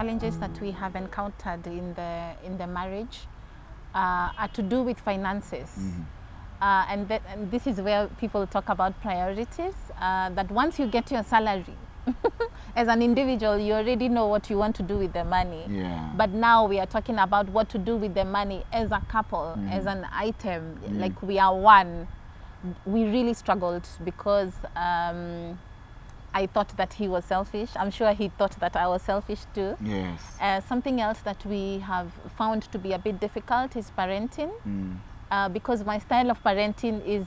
Challenges that we have encountered in the marriage are to do with finances. And this is where people talk about priorities, that once you get your salary, as an individual, you already know what you want to do with the money. Yeah. But now we are talking about what to do with the money as a couple, as an item, like we are one. We really struggled because I thought that he was selfish. I'm sure he thought that I was selfish too. Yes. Something else that we have found to be a bit difficult is parenting, because my style of parenting is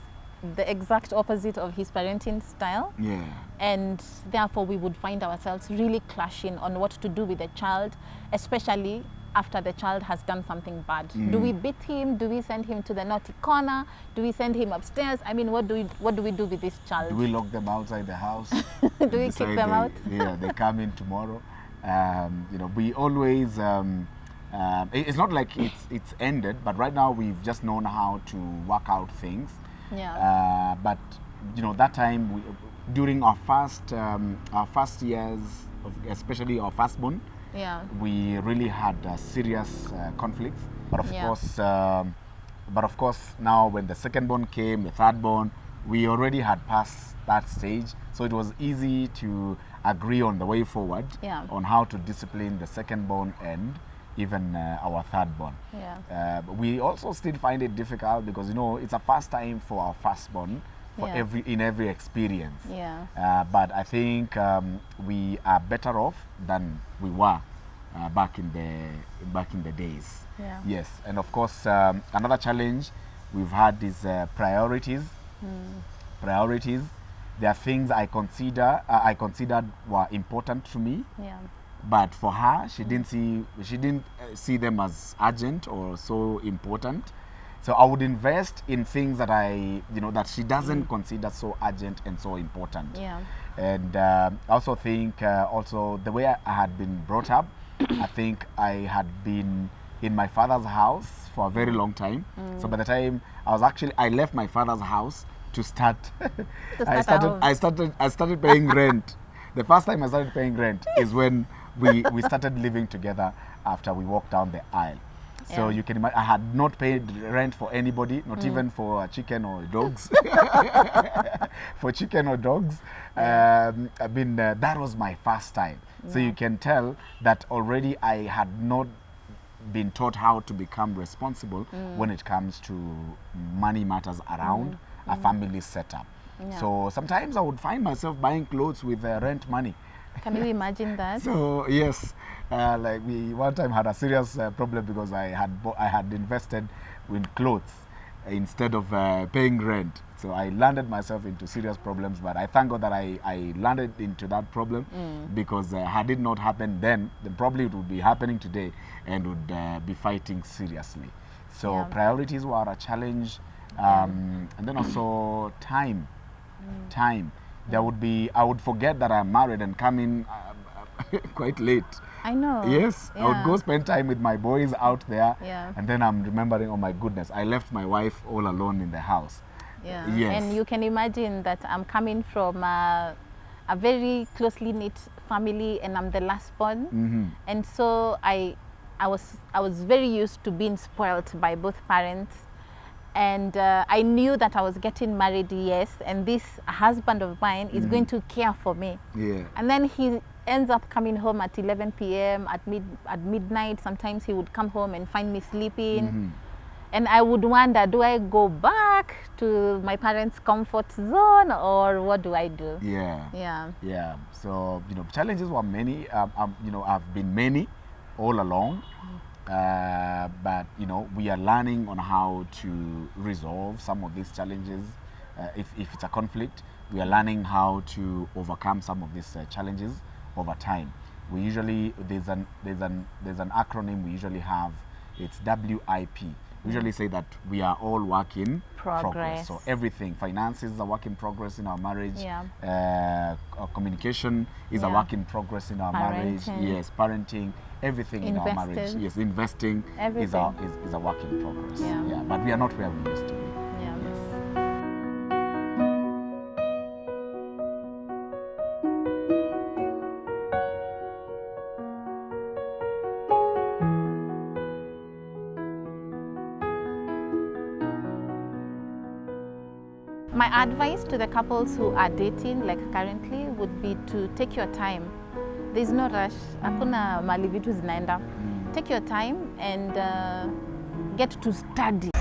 the exact opposite of his parenting style. Yeah. And therefore we would find ourselves really clashing on what to do with the child, especially after the child has done something bad. Do we beat him? Do we send him to the naughty corner? Do we send him upstairs? I mean, what do we do with this child? Do we lock them outside the house? Do we kick them out? Yeah, they come in tomorrow. We always, it's not like it's ended, but right now we've just known how to work out things. Yeah. But that time during our first years, especially our firstborn, Yeah. we really had serious conflicts. But of course, now when the second-born came, the third-born, we already had passed that stage, so it was easy to agree on the way forward, on how to discipline the second-born and even our third-born. Yeah. But we also still find it difficult because it's a first time for our first-born for in every experience. Yeah. But I think we are better off than we were back in the days. Yeah. Yes, and of course another challenge we've had is priorities. Priorities. There are things I considered were important to me. Yeah. But for her, she didn't see them as urgent or so important. So I would invest in things that that she doesn't consider so urgent and so important. Yeah. And I also think also the way I had been brought up, I think I had been in my father's house for a very long time. So by the time I left my father's house to start, I started paying rent. The first time I started paying rent is when we started living together after we walked down the aisle. So you can imagine, I had not paid rent for anybody, not even for chicken or dogs. For chicken or dogs. That was my first time. So you can tell that already I had not been taught how to become responsible when it comes to money matters around a family setup. Yeah. So sometimes I would find myself buying clothes with rent money. Can you imagine that? So yes, like we one time had a serious problem because I had invested in clothes instead of paying rent. So I landed myself into serious problems. But I thank God that I landed into that problem because had it not happened then probably it would be happening today and would be fighting seriously. So priorities were a challenge, and then also time. Time. I would forget that I'm married and come in quite late. I know. Yes, Yeah. I would go spend time with my boys out there, and then I'm remembering, oh my goodness, I left my wife all alone in the house. Yeah. Yes. And you can imagine that I'm coming from a very closely knit family, and I'm the last born, and so I was very used to being spoiled by both parents. And I knew that I was getting married, yes, and this husband of mine is going to care for me. Yeah. And then he ends up coming home at 11 p.m., at midnight. Sometimes he would come home and find me sleeping. And I would wonder, do I go back to my parents' comfort zone or what do I do? Yeah. Yeah. Yeah. So, challenges were many, have been many all along. But we are learning on how to resolve some of these challenges. If it's a conflict, we are learning how to overcome some of these challenges over time. We usually there's an acronym we usually have. It's WIP. We usually say that we are all work in progress. So everything, finances is a work in progress in our marriage. Yeah. Communication is a work in progress in our marriage. Yes, parenting, everything in our marriage. Yes, investing is a work in progress. Yeah, but we are not where we used to be. Yeah. Yes. My advice to the couples who are dating, like currently, would be to take your time. There's no rush. Hakuna mali vitu zinaenda. Take your time and get to study.